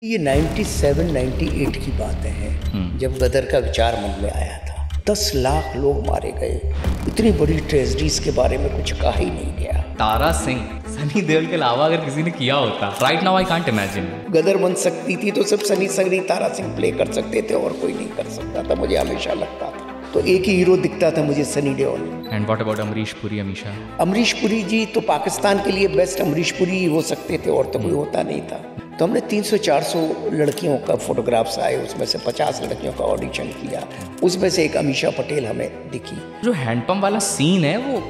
ये 97-98 की बातें हैं जब गदर का विचार मन में आया था। 10 लाख लोग मारे गए। इतनी बड़ी ट्रेजेडीज के बारे में कुछ कहा ही नहीं गया। तारा सिंह सनी देओल के अलावा अगर किसी ने किया होता, right now I can't imagine. Gadar बन सकती थी तो सिर्फ सनी तारा सिंह प्ले कर सकते थे और कोई नहीं कर सकता था, मुझे हमेशा लगता था। तो एक ही हीरो दिखता था मुझे, Sunny Deol. And what about Amrish Puri, Ameesha? Amrish Puri ji तो पाकिस्तान के लिए बेस्ट अमरीश पुरी ही हो सकते थे और तो कोई होता नहीं था। तो हमने 300-400 लड़कियों का फोटोग्राफ्स आए, उसमें से 50 लड़कियों का ऑडिशन किया। उसमें से एक अमीषा पटेल हमें दिखी। जो हैंडपंप वाला सीन है वो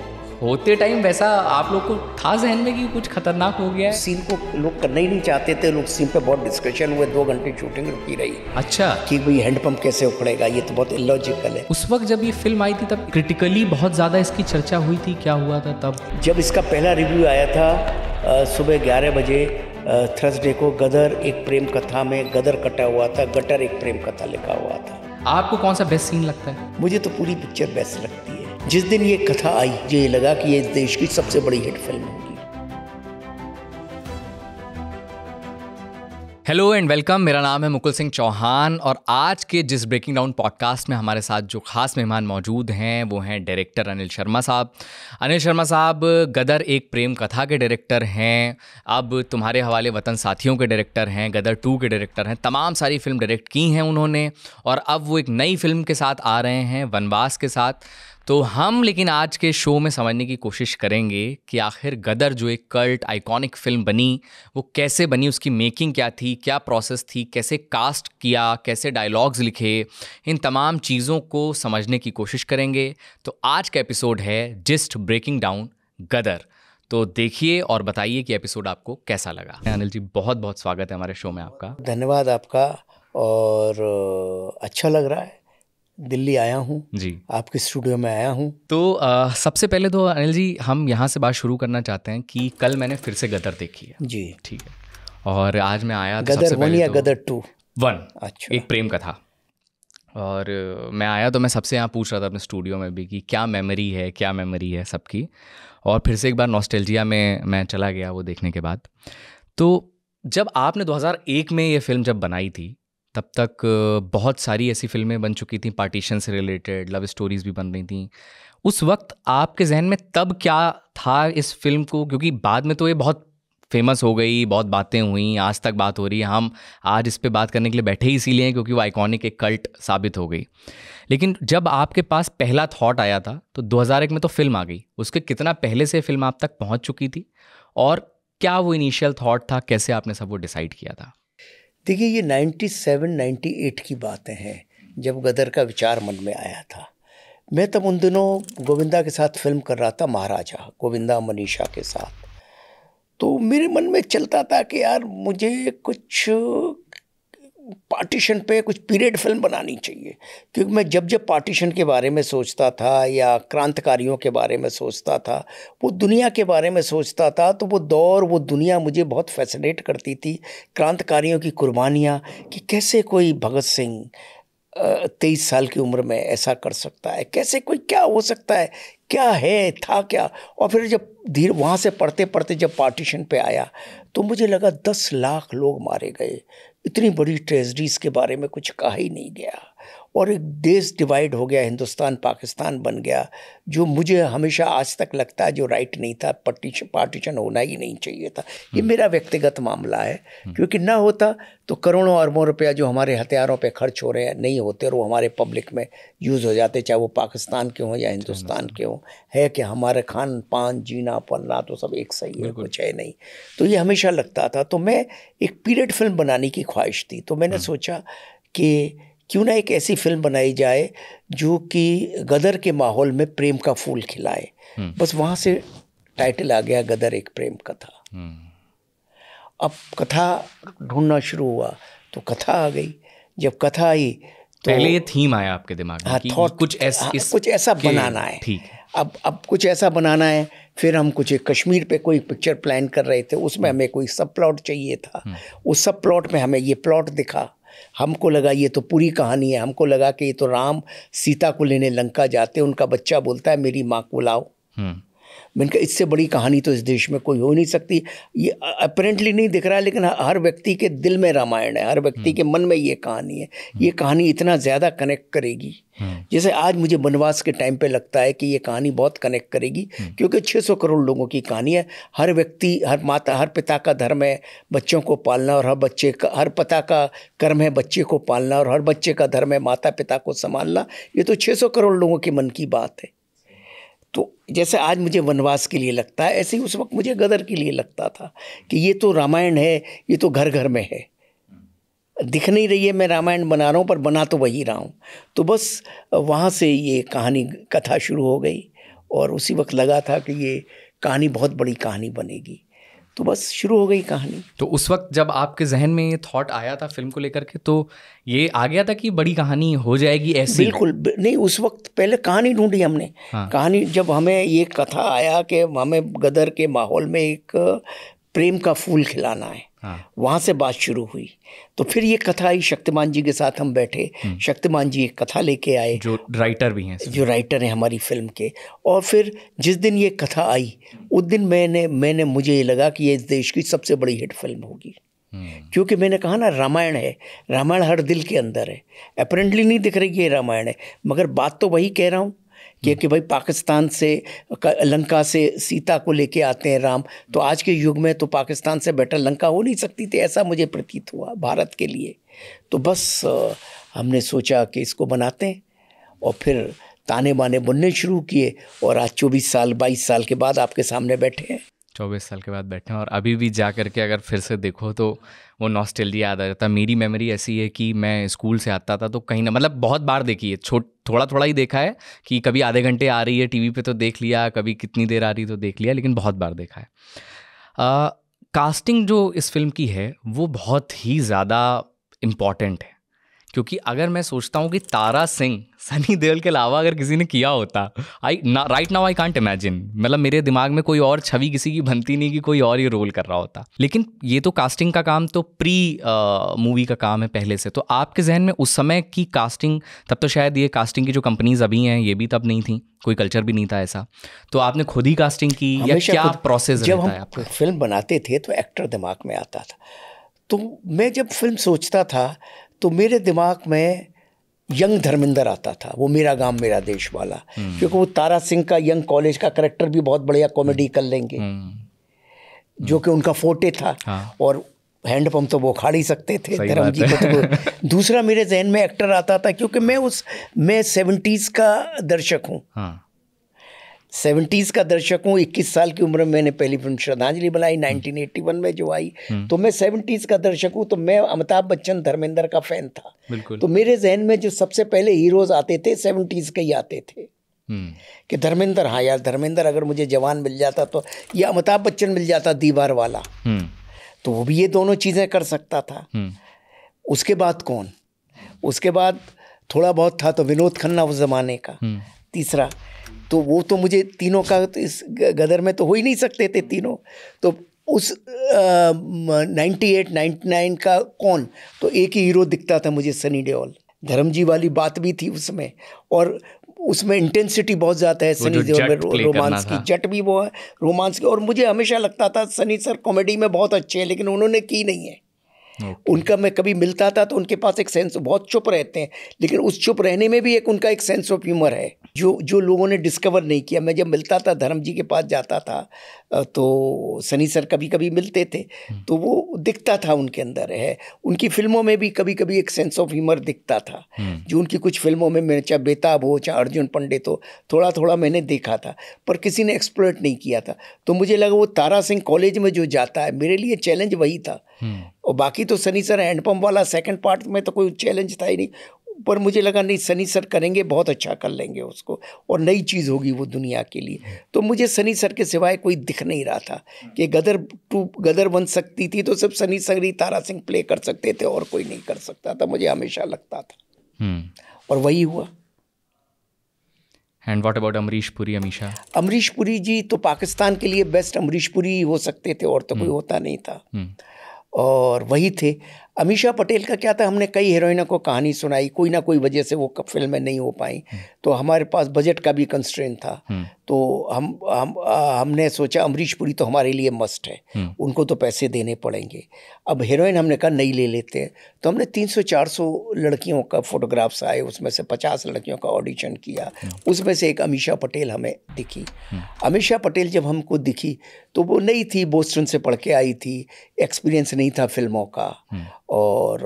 होते टाइम वैसा आप लोग को था जहन में कि कुछ खतरनाक हो गया है? सीन को लोग करना ही नहीं चाहते थे। लोग सीन पे बहुत डिस्कशन हुए, 2 घंटे शूटिंग रुकी रही। अच्छा, कि भाई हैंडपंप कैसे उखड़ेगा, ये तो बहुत इलॉजिकल है। उस वक्त जब ये फिल्म आई थी तब क्रिटिकली बहुत ज़्यादा इसकी चर्चा हुई थी, क्या हुआ था तब? जब इसका पहला रिव्यू आया था सुबह 11 बजे थर्सडे को, गदर एक प्रेम कथा में गदर कटा हुआ था, गटर एक प्रेम कथा लिखा हुआ था। आपको कौन सा बेस्ट सीन लगता है? मुझे तो पूरी पिक्चर बेस्ट लगती है। जिस दिन ये कथा आई मुझे ये लगा कि ये इस देश की सबसे बड़ी हिट फिल्म होगी। हेलो एंड वेलकम, मेरा नाम है मुकुल सिंह चौहान और आज के जिस ब्रेकिंग डाउन पॉडकास्ट में हमारे साथ जो खास मेहमान मौजूद हैं वो हैं डायरेक्टर अनिल शर्मा साहब। अनिल शर्मा साहब गदर एक प्रेम कथा के डायरेक्टर हैं, अब तुम्हारे हवाले वतन साथियों के डायरेक्टर हैं, गदर 2 के डायरेक्टर हैं, तमाम सारी फिल्म डायरेक्ट की हैं उन्होंने और अब वो एक नई फिल्म के साथ आ रहे हैं, वनवास के साथ। तो हम लेकिन आज के शो में समझने की कोशिश करेंगे कि आखिर गदर जो एक कल्ट आइकॉनिक फिल्म बनी वो कैसे बनी, उसकी मेकिंग क्या थी, क्या प्रोसेस थी, कैसे कास्ट किया, कैसे डायलॉग्स लिखे, इन तमाम चीज़ों को समझने की कोशिश करेंगे। तो आज का एपिसोड है जस्ट ब्रेकिंग डाउन गदर। तो देखिए और बताइए कि एपिसोड आपको कैसा लगा। अनिल जी, बहुत बहुत स्वागत है हमारे शो में आपका। धन्यवाद आपका। और अच्छा लग रहा है, दिल्ली आया हूँ जी, आपके स्टूडियो में आया हूँ। तो सबसे पहले तो अनिल जी हम यहाँ से बात शुरू करना चाहते हैं कि कल मैंने फिर से गदर देखी है। जी ठीक है, और आज मैं आया तो गदर सबसे 1 पहले या तो गदर 2? 1, अच्छा। एक प्रेम कथा। और मैं आया तो मैं सबसे यहाँ पूछ रहा था अपने स्टूडियो में भी कि क्या मेमोरी है सबकी। और फिर से एक बार नॉस्टैल्जिया में मैं चला गया वो देखने के बाद। तो जब आपने 2001 में ये फिल्म जब बनाई थी तब तक बहुत सारी ऐसी फिल्में बन चुकी थी, पार्टीशन से रिलेटेड लव स्टोरीज भी बन रही थी। उस वक्त आपके जहन में तब क्या था इस फिल्म को, क्योंकि बाद में तो ये बहुत फेमस हो गई, बहुत बातें हुई, आज तक बात हो रही है, हम आज इस पे बात करने के लिए बैठे ही इसीलिए हैं क्योंकि वो आइकॉनिक एक कल्ट साबित हो गई। लेकिन जब आपके पास पहला थॉट आया था तो 2001 में तो फिल्म आ गई, उसके कितना पहले से फिल्म आप तक पहुंच चुकी थी और क्या वो इनिशियल थॉट था, कैसे आपने सब वो डिसाइड किया था? देखिए, ये 97-98 की बातें हैं जब गदर का विचार मन में आया था। मैं तब उन दिनों गोविंदा के साथ फिल्म कर रहा था, महाराजा, गोविंदा मनीषा के साथ। तो मेरे मन में चलता था कि यार मुझे कुछ पार्टीशन पे कुछ पीरियड फिल्म बनानी चाहिए, क्योंकि मैं जब पार्टीशन के बारे में सोचता था या क्रांतिकारियों के बारे में सोचता था, वो दुनिया के बारे में सोचता था, तो वो दौर, वो दुनिया मुझे बहुत फैसिनेट करती थी। क्रांतिकारियों की कुर्बानियाँ, कि कैसे कोई भगत सिंह 23 साल की उम्र में ऐसा कर सकता है, कैसे कोई, क्या हो सकता है, क्या है, था क्या। और फिर जब धीरे वहाँ से पढ़ते पढ़ते जब पार्टीशन पे आया तो मुझे लगा 10 लाख लोग मारे गए। इतनी बड़ी ट्रेजेडीज़ के बारे में कुछ कहा ही नहीं गया और एक देश डिवाइड हो गया, हिंदुस्तान पाकिस्तान बन गया, जो मुझे हमेशा आज तक लगता है जो राइट नहीं था। पार्टीशन होना ही नहीं चाहिए था। ये मेरा व्यक्तिगत मामला है, क्योंकि ना होता तो करोड़ों अरबों रुपया जो हमारे हथियारों पे खर्च हो रहे हैं नहीं होते और वो हमारे पब्लिक में यूज़ हो जाते, चाहे वो पाकिस्तान के हों या हिंदुस्तान के हों। है कि हमारे खान पान जीना पलना तो सब एक सही है, कुछ है नहीं। तो ये हमेशा लगता था। तो मैं एक पीरियड फिल्म बनाने की ख्वाहिश थी, तो मैंने सोचा कि क्यों ना एक ऐसी फिल्म बनाई जाए जो कि गदर के माहौल में प्रेम का फूल खिलाए। बस वहाँ से टाइटल आ गया, गदर एक प्रेम कथा। अब कथा ढूंढना शुरू हुआ तो कथा आ गई। जब कथा आई तो पहले ये थीम आया आपके दिमाग में कि कुछ ऐसा बनाना है। ठीक है, अब कुछ ऐसा बनाना है। फिर हम कुछ कश्मीर पे कोई पिक्चर प्लान कर रहे थे, उसमें हमें कोई सब प्लॉट चाहिए था। उस सब प्लॉट में हमें ये प्लॉट दिखा, हमको लगा ये तो पूरी कहानी है। हमको लगा कि ये तो राम सीता को लेने लंका जाते, उनका बच्चा बोलता है मेरी माँ को लाओ। मैंने कहा इससे बड़ी कहानी तो इस देश में कोई हो नहीं सकती। ये अपेरेंटली नहीं दिख रहा है, लेकिन हर व्यक्ति के दिल में रामायण है, हर व्यक्ति के मन में ये कहानी है। ये कहानी इतना ज़्यादा कनेक्ट करेगी, जैसे आज मुझे वनवास के टाइम पे लगता है कि ये कहानी बहुत कनेक्ट करेगी, क्योंकि 600 करोड़ लोगों की कहानी है। हर व्यक्ति, हर माता, हर पिता का धर्म है बच्चों को पालना, और हर पिता का कर्म है बच्चे को पालना, और हर बच्चे का धर्म है माता पिता को संभालना। ये तो 600 करोड़ लोगों के मन की बात है। तो जैसे आज मुझे वनवास के लिए लगता है, ऐसे ही उस वक्त मुझे गदर के लिए लगता था कि ये तो रामायण है, ये तो घर घर में है। दिख नहीं रही है मैं रामायण बना रहा हूँ, पर बना तो वही रहा हूँ। तो बस वहाँ से ये कहानी कथा शुरू हो गई, और उसी वक्त लगा था कि ये कहानी बहुत बड़ी कहानी बनेगी, तो बस शुरू हो गई कहानी। तो उस वक्त जब आपके जहन में ये थॉट आया था फिल्म को लेकर के, तो ये आ गया था कि बड़ी कहानी हो जाएगी ऐसी? बिल्कुल नहीं, उस वक्त पहले कहानी ढूंढी हमने। हाँ। कहानी जब हमें ये कथा आया कि हमें गदर के माहौल में एक प्रेम का फूल खिलाना है, हाँ। वहाँ से बात शुरू हुई। तो फिर ये कथा आई, शक्तिमान जी के साथ हम बैठे, शक्तिमान जी एक कथा लेके आए, जो राइटर भी हैं, जो राइटर हैं हमारी फिल्म के। और फिर जिस दिन ये कथा आई उस दिन मैंने मुझे ये लगा कि ये इस देश की सबसे बड़ी हिट फिल्म होगी, क्योंकि मैंने कहा ना रामायण है, रामायण हर दिल के अंदर है। अपेरेंटली नहीं दिख रही है रामायण है, मगर बात तो वही कह रहा हूँ कि भाई पाकिस्तान से, लंका से सीता को लेके आते हैं राम, तो आज के युग में तो पाकिस्तान से बेटर लंका हो नहीं सकती थी, ऐसा मुझे प्रतीत हुआ भारत के लिए। तो बस हमने सोचा कि इसको बनाते हैं, और फिर ताने बाने बुनने शुरू किए, और आज 22 साल के बाद आपके सामने बैठे हैं। 24 साल के बाद बैठे हैं, और अभी भी जा करके अगर फिर से देखो तो वो नॉस्टैल्जिया याद आ जाता है। मेरी मेमोरी ऐसी है कि मैं स्कूल से आता था तो कहीं ना, मतलब बहुत बार देखी है, थोड़ा थोड़ा ही देखा है कि कभी आधे घंटे आ रही है टीवी पे तो देख लिया, कभी कितनी देर आ रही तो देख लिया, लेकिन बहुत बार देखा है। कास्टिंग जो इस फिल्म की है वो बहुत ही ज़्यादा इम्पॉर्टेंट है, क्योंकि अगर मैं सोचता हूँ कि तारा सिंह सनी देओल के अलावा अगर किसी ने किया होता, right now I can't imagine, मतलब मेरे दिमाग में कोई और छवि किसी की बनती नहीं कि कोई और ये रोल कर रहा होता। लेकिन ये तो कास्टिंग का काम तो प्री मूवी का काम है पहले से। तो आपके जहन में उस समय की कास्टिंग, तब तो शायद ये कास्टिंग की जो कंपनीज अभी हैं ये भी तब नहीं थी, कोई कल्चर भी नहीं था ऐसा, तो आपने खुद ही कास्टिंग की या क्या प्रोसेस रहता है आपका? जब हम फिल्म बनाते थे तो एक्टर दिमाग में आता था, तो मैं जब फिल्म सोचता था तो मेरे दिमाग में यंग धर्मेंद्र आता था, वो मेरा गांव मेरा देश वाला, क्योंकि वो तारा सिंह का यंग कॉलेज का करेक्टर भी बहुत बढ़िया कॉमेडी कर लेंगे, जो कि उनका फोर्टे था। हाँ। और हैंडपंप तो वो खाड़ ही सकते थे धर्म जी को। तो दूसरा मेरे जहन में एक्टर आता था, क्योंकि मैं 70s का दर्शक हूँ। हाँ। 70s का दर्शक हूँ। 21 साल की उम्र में मैंने पहली फिल्म श्रद्धांजलि बनाई 1981 में जो आई, तो मैं 70s का दर्शक हूँ। तो मैं अमिताभ बच्चन धर्मेंद्र का फैन था। बिल्कुल। तो मेरे जहन में जो सबसे पहले हीरोज आते थे 70s के ही आते थे, कि धर्मेंद्र, हाँ यार धर्मेंद्र अगर मुझे जवान मिल जाता तो, या अमिताभ बच्चन मिल जाता दीवार वाला, तो वो भी ये दोनों चीज़ें कर सकता था। उसके बाद कौन, उसके बाद थोड़ा बहुत था तो विनोद खन्ना उस ज़माने का तीसरा, तो वो तो मुझे तीनों का तो इस गदर में तो हो ही नहीं सकते थे तीनों। तो उस 98 99 का कौन, तो एक ही हीरो दिखता था मुझे, सनी देओल। धर्म जी वाली बात भी थी उसमें, और उसमें इंटेंसिटी बहुत ज़्यादा है सनी देओल में, रोमांस की जट भी वो है, रोमांस की। और मुझे हमेशा लगता था सनी सर कॉमेडी में बहुत अच्छे हैं, लेकिन उन्होंने की नहीं है। उनका मैं कभी मिलता था तो उनके पास एक सेंस, बहुत चुप रहते हैं, लेकिन उस चुप रहने में भी एक उनका एक सेंस ऑफ ह्यूमर है जो लोगों ने डिस्कवर नहीं किया। मैं जब मिलता था, धर्म जी के पास जाता था, तो सनी सर कभी कभी मिलते थे, तो वो दिखता था उनके अंदर है। उनकी फिल्मों में भी कभी कभी एक सेंस ऑफ ह्यूमर दिखता था, जो उनकी कुछ फिल्मों में मैंने, चाहे बेताब हो चाहे अर्जुन पंडित हो, थोड़ा थोड़ा मैंने देखा था, पर किसी ने एक्सप्लॉइट नहीं किया था। तो मुझे लगा वो तारा सिंह कॉलेज में जो जाता है, मेरे लिए चैलेंज वही था। और बाकी तो सनी सर हैंडपंप वाला सेकंड पार्ट में तो कोई चैलेंज था ही नहीं, पर मुझे लगा नहीं सनी सर करेंगे, बहुत अच्छा कर लेंगे उसको, और नई चीज़ होगी वो दुनिया के लिए। तो मुझे सनी सर के सिवाय कोई दिख नहीं रहा था कि गदर 2 गदर बन सकती थी, तो सिर्फ सनी सर ही तारा सिंह प्ले कर सकते थे और कोई नहीं कर सकता था, मुझे हमेशा लगता था। और वही हुआ। And what about Amrish Puri, Ameesha? Amrish Puri ji तो पाकिस्तान के लिए बेस्ट अमरीश पुरी हो सकते थे, और तो कोई होता नहीं था, और वही थे। अमीषा पटेल का क्या था, हमने कई हीरोइनों को कहानी सुनाई, कोई ना कोई वजह से वो फिल्म में नहीं हो पाई, तो हमारे पास बजट का भी कंस्ट्रेंट था। तो हमने सोचा अमरीश पुरी तो हमारे लिए मस्ट है, उनको तो पैसे देने पड़ेंगे। अब हीरोइन हमने कहा नहीं ले लेते हैं, तो हमने 300-400 लड़कियों का फोटोग्राफ्स आए, उसमें से 50 लड़कियों का ऑडिशन किया, उसमें से एक अमीषा पटेल हमें दिखी। अमीषा पटेल जब हमको दिखी तो वो नई थी, बोस्टन से पढ़ के आई थी, एक्सपीरियंस नहीं था फिल्मों का, और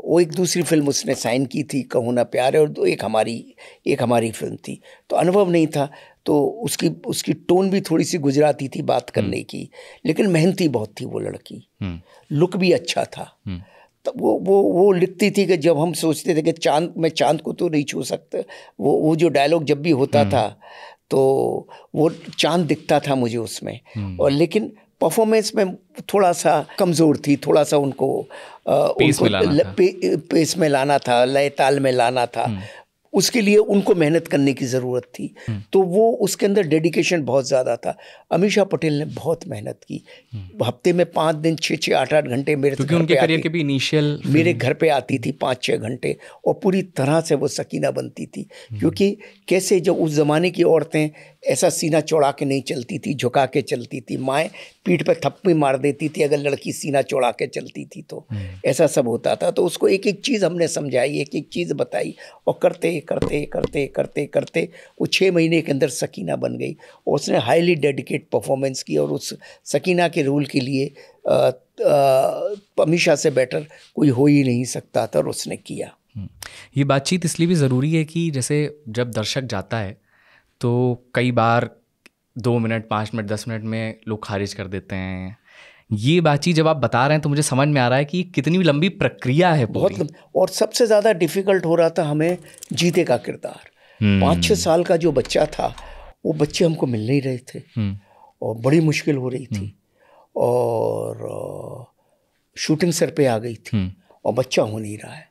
वो एक दूसरी फिल्म उसने साइन की थी, कहूँ ना प्यार है, और एक हमारी फिल्म थी, तो अनुभव नहीं था। तो उसकी टोन भी थोड़ी सी गुजराती थी बात करने की, लेकिन मेहनती बहुत थी वो लड़की, लुक भी अच्छा था। तो वो लिखती थी कि जब हम सोचते थे कि मैं चांद को तो नहीं छू सकते, वो जो डायलॉग जब भी होता था तो वो चांद दिखता था मुझे उसमें, और लेकिन परफॉर्मेंस में थोड़ा सा कमज़ोर थी, थोड़ा सा उनको पेस में लाना था, लय ताल में लाना था, उसके लिए उनको मेहनत करने की ज़रूरत थी। तो वो उसके अंदर डेडिकेशन बहुत ज़्यादा था। अमीषा पटेल ने बहुत मेहनत की, हफ्ते में 5 दिन 6-6 8-8 घंटे मेरे करियर के भी इनिशियल मेरे घर पे आती थी 5-6 घंटे, और पूरी तरह से वो सकीना बनती थी। क्योंकि कैसे जब उस ज़माने की औरतें ऐसा सीना चौड़ा के नहीं चलती थी, झुका के चलती थी, माएँ पीठ पे थप्पी मार देती थी अगर लड़की सीना चौड़ा के चलती थी, तो ऐसा सब होता था। तो उसको एक एक चीज़ हमने समझाई, एक एक चीज़ बताई, और करते करते करते करते करते वो 6 महीने के अंदर सकीना बन गई, और उसने हाईली डेडिकेट परफॉर्मेंस की, और उस सकीना के रोल के लिए अमीषा से बेटर कोई हो ही नहीं सकता था, और उसने किया। ये बातचीत इसलिए भी ज़रूरी है कि जैसे जब दर्शक जाता है तो कई बार 2 मिनट 5 मिनट 10 मिनट में लोग खारिज कर देते हैं। ये बातचीत जब आप बता रहे हैं तो मुझे समझ में आ रहा है कि कितनी लंबी प्रक्रिया है बहुत। और सबसे ज़्यादा डिफ़िकल्ट हो रहा था हमें जीते का किरदार। 5-6 साल का जो बच्चा था, वो बच्चे हमको मिल नहीं रहे थे, और बड़ी मुश्किल हो रही थी, और शूटिंग सर पे आ गई थी, और बच्चा हो नहीं रहा है।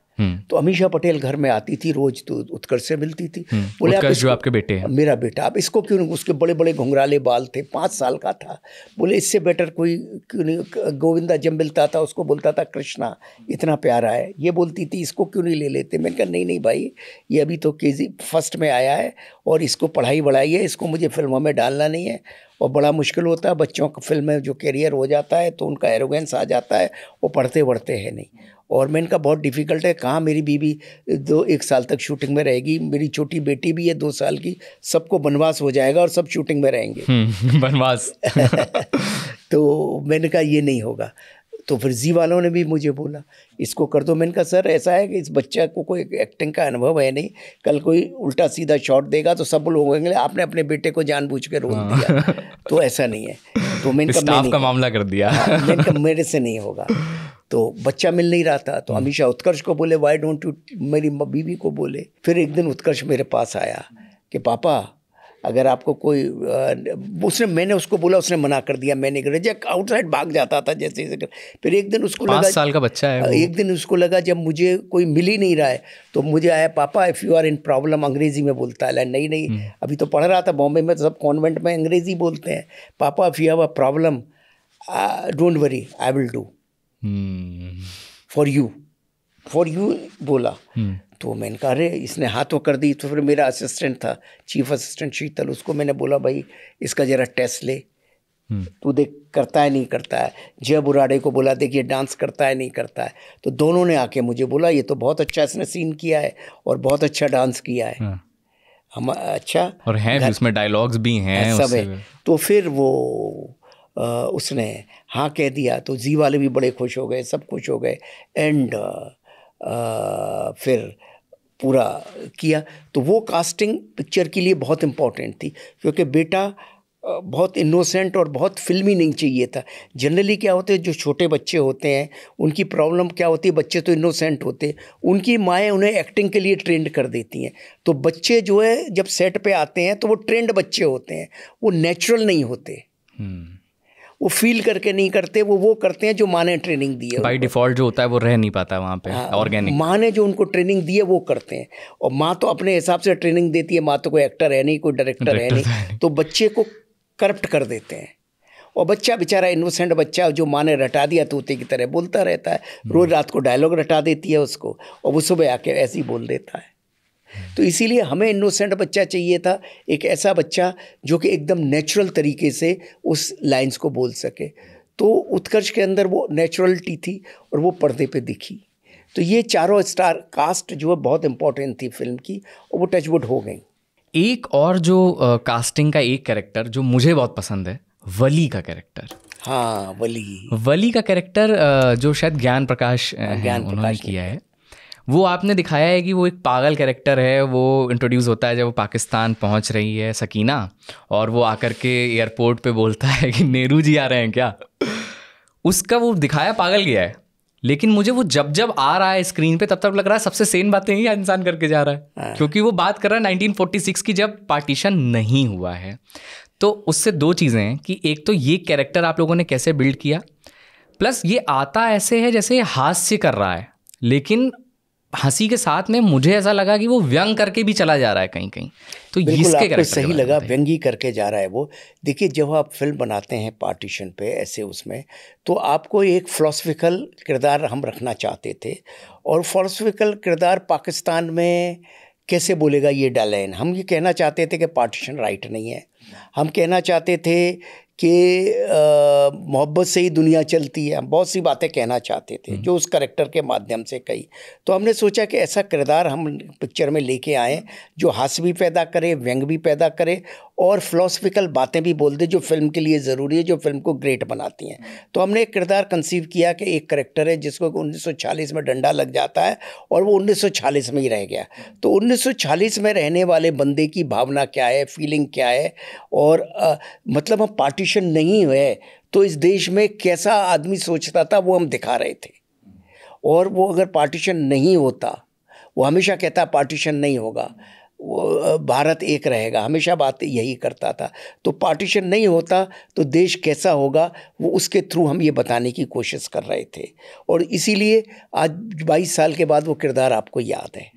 तो अमीषा पटेल घर में आती थी रोज, तो उत्कर्ष से मिलती थी, बोले उत्कर्ष जो आपके बेटे हैं? मेरा बेटा। आप इसको क्यों नहीं, उसके बड़े बड़े घुंघराले बाल थे, 5 साल का था, बोले इससे बेटर कोई क्यों नहीं। गोविंदा जब मिलता था उसको बोलता था कृष्णा इतना प्यारा है, ये बोलती थी इसको क्यों नहीं ले लेते। मैंने कहा नहीं भाई, ये अभी तो KG फर्स्ट में आया है, और इसको पढ़ाई बढ़ाई है, इसको मुझे फिल्मों में डालना नहीं है, और बड़ा मुश्किल होता है बच्चों का फिल्म में जो कैरियर हो जाता है तो उनका एरोगेंस आ जाता है, वो पढ़ते बढ़ते हैं नहीं। और मैंने कहा बहुत डिफ़िकल्ट है, कहाँ मेरी बीवी 1 साल तक शूटिंग में रहेगी, मेरी छोटी बेटी भी है 2 साल की, सबको बनवास हो जाएगा और सब शूटिंग में रहेंगे। बनवास। तो मैंने कहा ये नहीं होगा। तो फिर जी वालों ने भी मुझे बोला इसको कर दो। मैंने कहा सर ऐसा है कि इस बच्चे को कोई एक्टिंग का अनुभव है नहीं, कल कोई उल्टा सीधा शॉट देगा तो सब लोग होंगे आपने अपने बेटे को जानबूझ के रोल दिया, तो ऐसा नहीं है। तो मैंने कहा स्टाफ का मामला कर दिया। मैंने कहा मेरे से नहीं होगा। तो बच्चा मिल नहीं रहा था, तो अमीषा उत्कर्ष को बोले व्हाई डोंट यू, मेरी बीवी को बोले। फिर एक दिन उत्कर्ष मेरे पास आया कि पापा अगर आपको कोई मैंने उसको बोला, उसने मना कर दिया, मैंने रिजेक्ट, आउटसाइड भाग जाता था जैसे। फिर एक दिन उसको लगा 5 साल का बच्चा है वो। एक दिन उसको लगा जब मुझे कोई मिल ही नहीं रहा है, तो मुझे आया पापा if you are in problem, अंग्रेजी में बोलता है। नहीं अभी तो पढ़ रहा था बॉम्बे में, तो सब कॉन्वेंट में अंग्रेजी बोलते हैं। पापा if you have a problem don't worry I will do for you बोला। तो मैंने कहा अरे इसने हाथों कर दी। तो फिर मेरा असिस्टेंट था, चीफ असिस्टेंट शीतल, उसको मैंने बोला भाई इसका ज़रा टेस्ट ले, तू देख करता है नहीं करता है। जय बुराड़े को बोला देखिए डांस करता है नहीं करता है। तो दोनों ने आके मुझे बोला ये तो बहुत अच्छा इसने सीन किया है और बहुत अच्छा डांस किया है। हम अच्छा, और हैं भी उसमें डायलॉग्स भी हैं सब है। तो फिर वो उसने हाँ कह दिया, तो जी वाले भी बड़े खुश हो गए, सब खुश हो गए। एंड फिर पूरा किया। तो वो कास्टिंग पिक्चर के लिए बहुत इम्पोर्टेंट थी, क्योंकि बेटा बहुत इनोसेंट और बहुत फिल्मी नहीं चाहिए था। जनरली क्या होते हैं जो छोटे बच्चे होते हैं उनकी प्रॉब्लम क्या होती है, बच्चे तो इनोसेंट होते हैं, उनकी माएँ उन्हें एक्टिंग के लिए ट्रेंड कर देती हैं। तो बच्चे जो है जब सेट पे आते हैं तो वो ट्रेंड बच्चे होते हैं, वो नेचुरल नहीं होते, वो फील करके नहीं करते, वो करते हैं जो माँ ने ट्रेनिंग दी है। बाय डिफ़ॉल्ट जो होता है वो रह नहीं पाता वहाँ पे, ऑर्गेनिक। माँ ने जो उनको ट्रेनिंग दी है वो करते हैं, और माँ तो अपने हिसाब से ट्रेनिंग देती है, माँ तो कोई एक्टर है नहीं, कोई डायरेक्टर है नहीं, तो बच्चे को करप्ट कर देते हैं। और बच्चा बेचारा इनोसेंट बच्चा जो माँ ने रटा दिया तोते की तरह बोलता रहता है, रोज रात को डायलॉग रटा देती है उसको और वो सुबह आके ऐसे ही बोल देता है। तो इसीलिए हमें इनोसेंट बच्चा चाहिए था, एक ऐसा बच्चा जो कि एकदम नेचुरल तरीके से उस लाइंस को बोल सके। तो उत्कर्ष के अंदर वो नेचुरलिटी थी और वो पर्दे पे दिखी। तो ये चारों स्टार कास्ट जो है बहुत इंपॉर्टेंट थी फिल्म की और वो टचवुड हो गई। एक और जो कास्टिंग का एक कैरेक्टर जो मुझे बहुत पसंद है, वली का कैरेक्टर। हाँ, वली का कैरेक्टर जो शायद ज्ञान प्रकाश उन्होंने किया है, वो आपने दिखाया है कि वो एक पागल कैरेक्टर है। वो इंट्रोड्यूस होता है जब वो पाकिस्तान पहुंच रही है सकीना, और वो आकर के एयरपोर्ट पे बोलता है कि नेहरू जी आ रहे हैं क्या। उसका वो दिखाया पागल गया है, लेकिन मुझे वो जब जब आ रहा है स्क्रीन पे तब तक लग रहा है सबसे सेन बातें ही इंसान करके जा रहा है, क्योंकि वो बात कर रहा है 1946 की, जब पार्टीशन नहीं हुआ है। तो उससे दो चीज़ें हैं कि एक तो ये कैरेक्टर आप लोगों ने कैसे बिल्ड किया, प्लस ये आता ऐसे है जैसे हास्य कर रहा है, लेकिन हंसी के साथ में मुझे ऐसा लगा कि वो व्यंग करके भी चला जा रहा है कहीं कहीं। तो इसके आपको सही लगा, व्यंगी करके जा रहा है वो। देखिए, जब आप फिल्म बनाते हैं पार्टीशन पे ऐसे उसमें, तो आपको एक फिलोसफिकल किरदार हम रखना चाहते थे, और फिलोसफिकल किरदार पाकिस्तान में कैसे बोलेगा ये डालाइन। हम ये कहना चाहते थे कि पार्टीशन राइट नहीं है, हम कहना चाहते थे कि मोहब्बत से ही दुनिया चलती है, हम बहुत सी बातें कहना चाहते थे जो उस करैक्टर के माध्यम से कही। तो हमने सोचा कि ऐसा किरदार हम पिक्चर में लेके आएँ जो हास्य भी पैदा करे, व्यंग भी पैदा करे और फिलोसफिकल बातें भी बोल दे जो फिल्म के लिए ज़रूरी है, जो फिल्म को ग्रेट बनाती हैं। तो हमने एक किरदार कंसीव किया कि एक करैक्टर है जिसको 1946 में डंडा लग जाता है और वो 1946 में ही रह गया। तो 1946 में रहने वाले बंदे की भावना क्या है, फीलिंग क्या है, और मतलब हम पार्टीशन नहीं हुए तो इस देश में कैसा आदमी सोचता था वो हम दिखा रहे थे। और वो अगर पार्टीशन नहीं होता, वो हमेशा कहता पार्टीशन नहीं होगा, वो भारत एक रहेगा, हमेशा बात यही करता था। तो पार्टीशन नहीं होता तो देश कैसा होगा, वो उसके थ्रू हम ये बताने की कोशिश कर रहे थे। और इसीलिए आज 22 साल के बाद वो किरदार आपको याद है,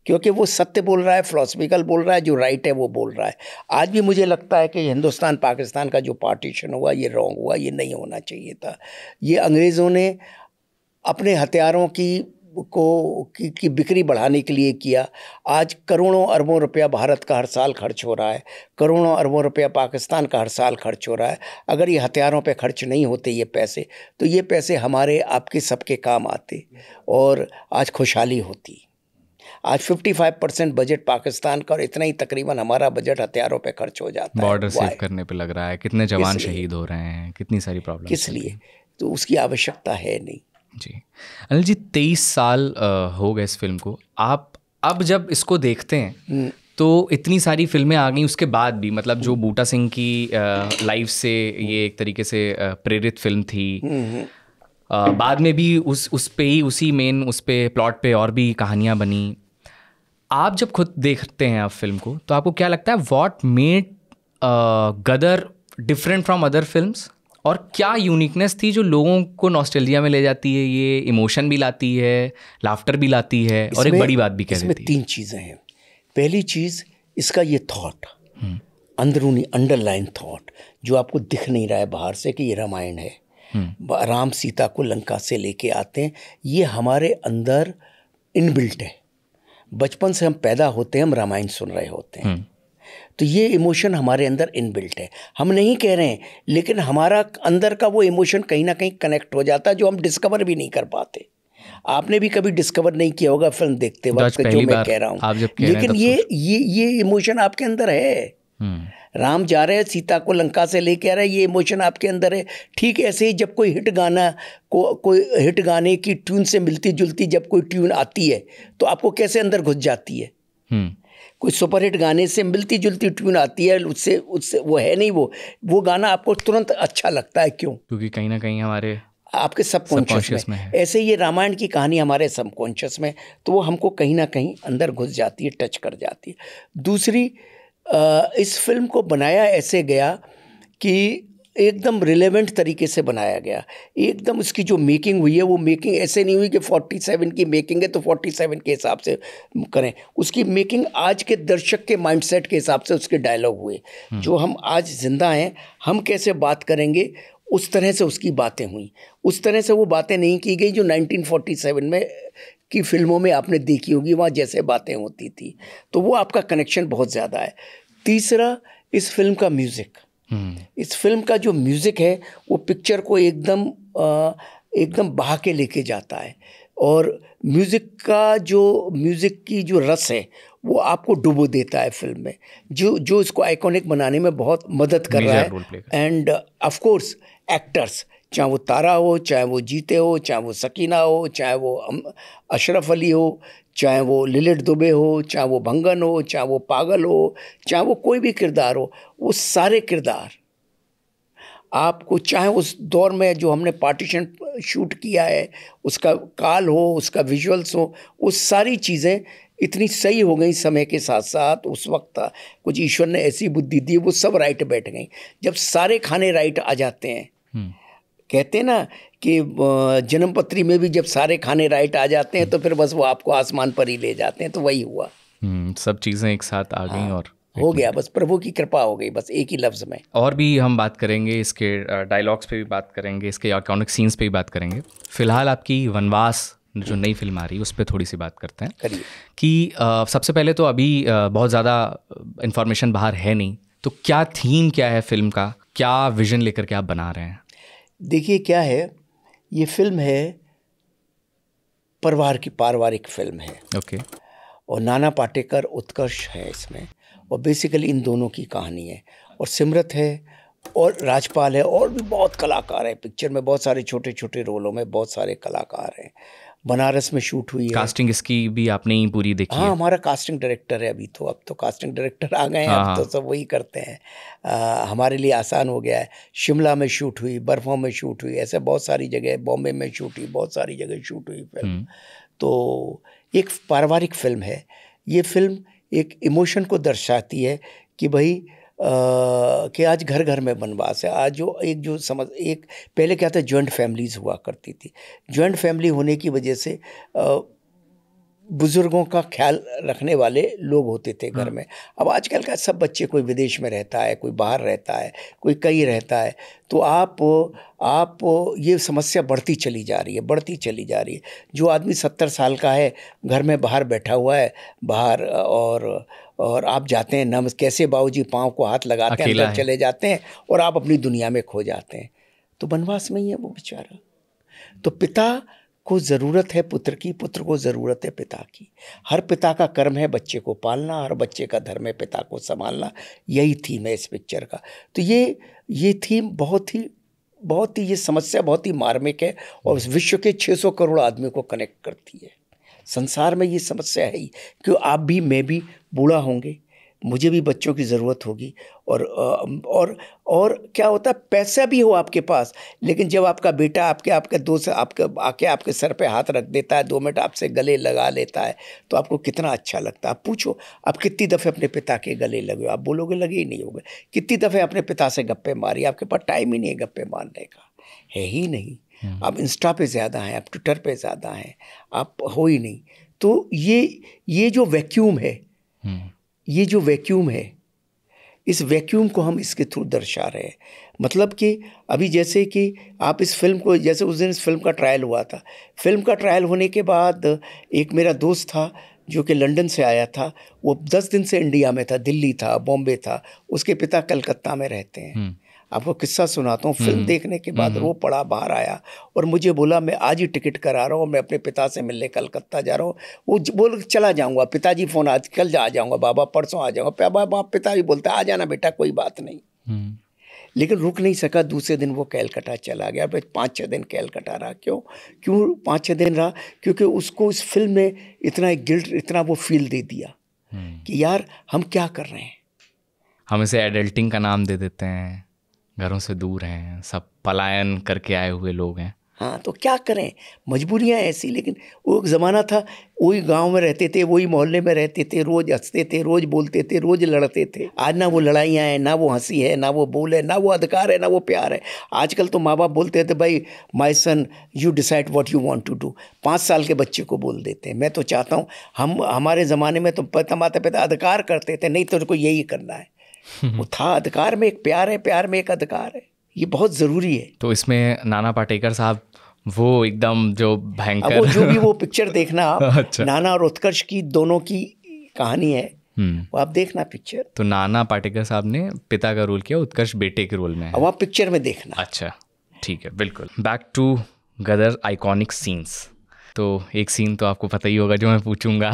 क्योंकि वो सत्य बोल रहा है, फिलोसफिकल बोल रहा है, जो राइट है वो बोल रहा है। आज भी मुझे लगता है कि हिंदुस्तान पाकिस्तान का जो पार्टीशन हुआ ये रॉन्ग हुआ, ये नहीं होना चाहिए था। ये अंग्रेज़ों ने अपने हथियारों की बिक्री बढ़ाने के लिए किया। आज करोड़ों अरबों रुपया भारत का हर साल खर्च हो रहा है, करोड़ों अरबों रुपया पाकिस्तान का हर साल खर्च हो रहा है। अगर ये हथियारों पे खर्च नहीं होते ये पैसे, तो ये पैसे हमारे आपके सबके काम आते और आज खुशहाली होती। आज 55% बजट पाकिस्तान का और इतना ही तकरीबन हमारा बजट हथियारों पे खर्च हो जाता है। बॉर्डर सेव करने पे लग रहा है, कितने जवान शहीद हो रहे हैं, कितनी सारी प्रॉब्लम। किस लिए? तो उसकी आवश्यकता है नहीं। जी अनिल जी, 23 साल हो गए इस फिल्म को। आप अब जब इसको देखते हैं तो इतनी सारी फिल्में आ गई उसके बाद भी, मतलब जो बूटा सिंह की लाइफ से ये एक तरीके से प्रेरित फिल्म थी, बाद में भी उस पे ही उसी मेन उस पे प्लॉट पे और भी कहानियाँ बनी। आप जब खुद देखते हैं आप फिल्म को तो आपको क्या लगता है, what made Gadar different from other films, और क्या यूनिकनेस थी जो लोगों को नॉस्टैल्जिया में ले जाती है, ये इमोशन भी लाती है, लाफ्टर भी लाती है, और एक बड़ी बात भी कह देती है? इसमें 3 चीज़ें हैं। पहली चीज़ इसका ये थॉट, अंदरूनी अंडरलाइन थॉट जो आपको दिख नहीं रहा है बाहर से कि ये रामायण है। राम सीता को लंका से लेके आते हैं, ये हमारे अंदर इनबिल्ट है। बचपन से हम पैदा होते हैं, हम रामायण सुन रहे होते हैं, तो ये इमोशन हमारे अंदर इनबिल्ट है। हम नहीं कह रहे हैं, लेकिन हमारा अंदर का वो इमोशन कहीं ना कहीं कनेक्ट हो जाता है जो हम डिस्कवर भी नहीं कर पाते। आपने भी कभी डिस्कवर नहीं किया होगा फिल्म देखते वक्त जो मैं कह रहा हूँ, लेकिन ये इमोशन आपके अंदर है। राम जा रहे हैं, सीता को लंका से लेके आ रहे हैं, ये इमोशन आपके अंदर है। ठीक ऐसे ही जब कोई हिट गाने की ट्यून से मिलती जुलती जब कोई ट्यून आती है तो आपको कैसे अंदर घुस जाती है। कोई सुपरहिट गाने से मिलती जुलती ट्यून आती है, उससे वो है नहीं, वो गाना आपको तुरंत अच्छा लगता है। क्यों? क्योंकि कहीं ना कहीं हमारे आपके सबकॉन्शियस में है। ऐसे ये रामायण की कहानी हमारे सबकॉन्शियस में, तो वो हमको कहीं ना कहीं अंदर घुस जाती है, टच कर जाती है। दूसरी, इस फिल्म को बनाया ऐसे गया कि एकदम रिलेवेंट तरीके से बनाया गया। एकदम उसकी जो मेकिंग हुई है वो मेकिंग ऐसे नहीं हुई कि 47 की मेकिंग है तो 47 के हिसाब से करें। उसकी मेकिंग आज के दर्शक के माइंडसेट के हिसाब से उसके डायलॉग हुए। जो हम आज जिंदा हैं, हम कैसे बात करेंगे उस तरह से उसकी बातें हुई। उस तरह से वो बातें नहीं की गई जो 1947 में की फिल्मों में आपने देखी होगी, वहाँ जैसे बातें होती थी। तो वो आपका कनेक्शन बहुत ज़्यादा है। तीसरा, इस फिल्म का म्यूज़िक। इस फिल्म का जो म्यूज़िक है वो पिक्चर को एकदम बहा के लेके जाता है। और म्यूज़िक की जो रस है वो आपको डुबो देता है फिल्म में, जो इसको आइकॉनिक बनाने में बहुत मदद कर रहा है। एंड ऑफ कोर्स एक्टर्स, चाहे वो तारा हो, चाहे वो जीते हो, चाहे वो सकीना हो, चाहे वो अशरफ अली हो, चाहे वो लिलिट दुबे हो, चाहे वो भंगन हो, चाहे वो पागल हो, चाहे वो कोई भी किरदार हो, वो सारे किरदार आपको, चाहे उस दौर में जो हमने पार्टीशन शूट किया है उसका काल हो, उसका विजुअल्स हो, वो सारी चीज़ें इतनी सही हो गई समय के साथ साथ। उस वक्त कुछ ईश्वर ने ऐसी बुद्धि दी, वो सब राइट बैठ गई। जब सारे खाने राइट आ जाते हैं, कहते हैं ना कि जन्मपत्री में भी जब सारे खाने राइट आ जाते हैं तो फिर बस वो आपको आसमान पर ही ले जाते हैं। तो वही हुआ, सब चीज़ें एक साथ आ गई और हो गया, बस प्रभु की कृपा हो गई, बस एक ही लफ्ज़ में। और भी हम बात करेंगे, इसके डायलॉग्स पे भी बात करेंगे, इसके आइकॉनिक सीन्स पे भी बात करेंगे। फिलहाल आपकी वनवास जो नई फिल्म आ रही है उस पर थोड़ी सी बात करते हैं। करिए। कि सबसे पहले तो अभी बहुत ज़्यादा इन्फॉर्मेशन बाहर है नहीं, तो क्या थीम क्या है फिल्म का, क्या विजन लेकर के आप बना रहे हैं? देखिए क्या है, ये फिल्म है पारिवारिक फिल्म है। ओके। और नाना पाटेकर, उत्कर्ष है इसमें, और बेसिकली इन दोनों की कहानी है। और सिमरत है और राजपाल है और भी बहुत कलाकार हैं पिक्चर में, बहुत सारे छोटे छोटे रोलों में बहुत सारे कलाकार हैं। बनारस में शूट हुई है। कास्टिंग इसकी भी आपने ही पूरी देखी है? हाँ, हमारा कास्टिंग डायरेक्टर है अभी तो, अब तो कास्टिंग डायरेक्टर आ गए हैं, अब तो सब वही करते हैं। हमारे लिए आसान हो गया है। शिमला में शूट हुई, बर्फों में शूट हुई, ऐसे बहुत सारी जगह, बॉम्बे में शूट हुई, बहुत सारी जगह शूट हुई फिल्म। तो एक पारिवारिक फिल्म है ये। फिल्म एक इमोशन को दर्शाती है कि भाई कि आज घर घर में वनवास है। आज एक पहले क्या था, जॉइंट फैमिलीज़ हुआ करती थी। जॉइंट फैमिली होने की वजह से बुज़ुर्गों का ख्याल रखने वाले लोग होते थे घर में। अब आजकल का सब बच्चे, कोई विदेश में रहता है, कोई बाहर रहता है, कोई कहीं रहता है, तो आप ये समस्या बढ़ती चली जा रही है। जो आदमी 70 साल का है, घर में बाहर बैठा हुआ है, बाहर, और आप जाते हैं, नम कैसे बाबूजी पाँव को हाथ लगाते हैं, अंदर चले जाते हैं और आप अपनी दुनिया में खो जाते हैं। तो वनवास में ही है वो बेचारा। तो पिता को ज़रूरत है पुत्र की, पुत्र को ज़रूरत है पिता की। हर पिता का कर्म है बच्चे को पालना, हर बच्चे का धर्म है पिता को संभालना। यही थीम है इस पिक्चर का। तो ये थीम बहुत ही ये समस्या बहुत ही मार्मिक है और विश्व के 600 करोड़ आदमी को कनेक्ट करती है। संसार में ये समस्या है ही कि आप भी, मैं भी बूढ़ा होंगे, मुझे भी बच्चों की ज़रूरत होगी। और क्या होता है, पैसा भी हो आपके पास, लेकिन जब आपका बेटा आपके दोस्त आपके सर पे हाथ रख देता है, 2 मिनट आपसे गले लगा लेता है, तो आपको कितना अच्छा लगता है। आप पूछो, आप कितनी दफ़े अपने पिता के गले लगे? आप बोलोगे लगे ही नहीं होगे। कितनी दफ़े अपने पिता से गप्पे मारी? आपके पास टाइम ही नहीं है गप्पे मारने का, है ही नहीं। आप इंस्टा पे ज़्यादा हैं, आप ट्विटर पे ज़्यादा हैं, आप हो ही नहीं। तो ये जो वैक्यूम है, इस वैक्यूम को हम इसके थ्रू दर्शा रहे हैं। मतलब कि अभी जैसे कि आप इस फिल्म को, जैसे उस दिन इस फिल्म का ट्रायल हुआ था, फिल्म का ट्रायल होने के बाद एक मेरा दोस्त था जो कि लंदन से आया था, वो 10 दिन से इंडिया में था, दिल्ली था, बॉम्बे था, उसके पिता कलकत्ता में रहते हैं। आपको किस्सा सुनाता हूँ। फिल्म देखने के बाद रो पड़ा, बाहर आया और मुझे बोला मैं आज ही टिकट करा रहा हूँ, मैं अपने पिता से मिलने कलकत्ता जा रहा हूँ। वो बोल चला जाऊँगा, पिताजी फ़ोन आज कल आ जाऊँगा, बाबा परसों आ जाऊँगा। पिता भी बोलता आ जाना बेटा, कोई बात नहीं। लेकिन रुक नहीं सका, दूसरे दिन वो कैलकटा चला गया। 5-6 दिन कैलकटा रहा। क्यों 5-6 दिन रहा? क्योंकि उसको इस फिल्म में इतना गिल्ट, इतना वो फील दे दिया कि यार हम क्या कर रहे हैं। हम इसे एडल्टिंग का नाम दे देते हैं, घरों से दूर हैं, सब पलायन करके आए हुए लोग हैं। हाँ, तो क्या करें, मजबूरियाँ ऐसी। लेकिन वो एक ज़माना था, वही गांव में रहते थे, वही मोहल्ले में रहते थे, रोज़ हंसते थे, रोज़ बोलते थे, रोज़ लड़ते थे। आज ना वो लड़ाइयाँ हैं, ना वो हंसी है, ना वो बोल है, ना वो अधिकार है, ना वो प्यार है। आजकल तो माँ बाप बोलते थे, भाई my son you decide what you want to do. 5 साल के बच्चे को बोल देते हैं। मैं तो चाहता हूँ हमारे ज़माने में तो माता पिता अधिकार करते थे, नहीं तो उनको यही करना है। वो था, अधिकार में एक प्यार है, प्यार में एक अधिकार है, ये बहुत ज़रूरी है। तो इसमें नाना पाटेकर साहब वो एकदम जो भयंकर, अब वो जो भी वो पिक्चर देखना आप, अच्छा। नाना और उत्कर्ष की दोनों की कहानी है, वो आप देखना पिक्चर। तो नाना पाटेकर साहब ने पिता का रोल किया, उत्कर्ष बेटे के रोल में है। अब आप पिक्चर में देखना। अच्छा, ठीक है, बिल्कुल। Back to Gadar iconic scenes. तो एक सीन तो आपको पता ही होगा जो मैं पूछूंगा।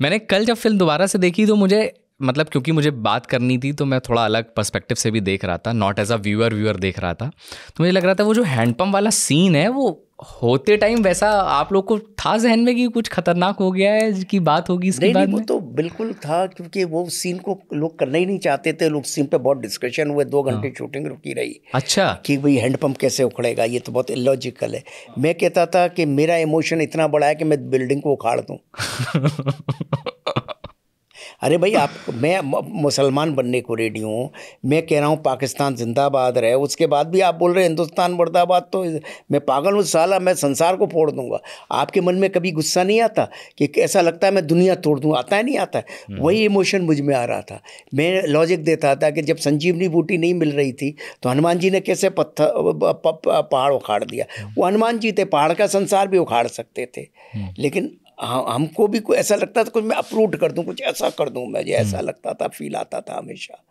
मैंने कल जब फिल्म दोबारा से देखी तो मुझे, मतलब क्योंकि मुझे बात करनी थी तो मैं थोड़ा अलग पर्सपेक्टिव से भी देख रहा था, नॉट एज अ व्यूअर देख रहा था। तो मुझे लग रहा था वो जो हैंडपम्प वाला सीन है वो होते टाइम वैसा आप लोग को था जहन में कि कुछ खतरनाक हो गया है कि बात होगी इसके बाद में? वो तो बिल्कुल था, क्योंकि वो सीन को लोग करना ही नहीं चाहते थे। लोग सीन पे बहुत डिस्कशन हुए, 2 घंटे शूटिंग रुकी रही। अच्छा, कि भाई हैंडपम्प कैसे उखड़ेगा, ये तो बहुत इलॉजिकल है। मैं कहता था कि मेरा इमोशन इतना बड़ा है कि मैं बिल्डिंग को उखाड़ दूं। अरे भाई, मैं मुसलमान बनने को रेडी हूँ। मैं कह रहा हूँ पाकिस्तान जिंदाबाद रहे, उसके बाद भी आप बोल रहे हैं हिंदुस्तान मुर्दाबाद। तो मैं पागल हूँ साला, मैं संसार को फोड़ दूंगा। आपके मन में कभी गुस्सा नहीं आता कि ऐसा लगता है मैं दुनिया तोड़ दूँ? आता है, नहीं आता है? वही इमोशन मुझ में आ रहा था। मैं लॉजिक देता था कि जब संजीवनी बूटी नहीं मिल रही थी तो हनुमान जी ने कैसे पहाड़ उखाड़ दिया। वो हनुमान जी थे, पहाड़ का संसार भी उखाड़ सकते थे। लेकिन हमको भी कोई ऐसा लगता था कुछ मैं अपरूट कर दूं, कुछ ऐसा कर दूं, मुझे ऐसा लगता था, फील आता था हमेशा।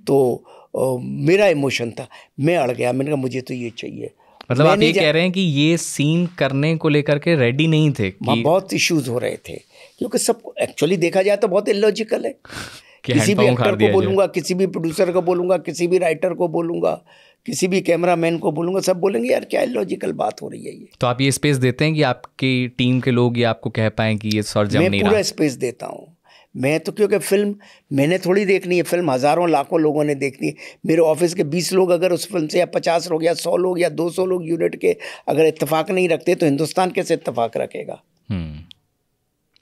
तो मेरा इमोशन था, मैं अड़ गया। मैंने कहा मुझे तो ये चाहिए। मतलब आप ये कह रहे हैं कि ये सीन करने को लेकर के रेडी नहीं थे कि बहुत इश्यूज हो रहे थे, क्योंकि सब एक्चुअली देखा जाए तो बहुत इलॉजिकल है। किसी भी एक्टर को बोलूंगा, किसी भी प्रोड्यूसर को बोलूंगा, किसी भी राइटर को बोलूंगा, किसी भी कैमरामैन को बोलूंगा, सब बोलेंगे यार क्या इलॉजिकल बात हो रही है ये। तो आप ये स्पेस देते हैं कि आपकी टीम के लोग ये आपको कह पाएं कि ये सर जम नहीं रहा? मैं पूरा स्पेस देता हूँ। मैं तो, क्योंकि फिल्म मैंने थोड़ी देखनी है, फिल्म हज़ारों लाखों लोगों ने देखनी है। मेरे ऑफिस के 20 लोग अगर उस फिल्म से, या 50 लोग, या 100 लोग, या 200 लोग यूनिट के अगर इत्तेफाक नहीं रखते तो हिंदुस्तान कैसे इत्तेफाक रखेगा?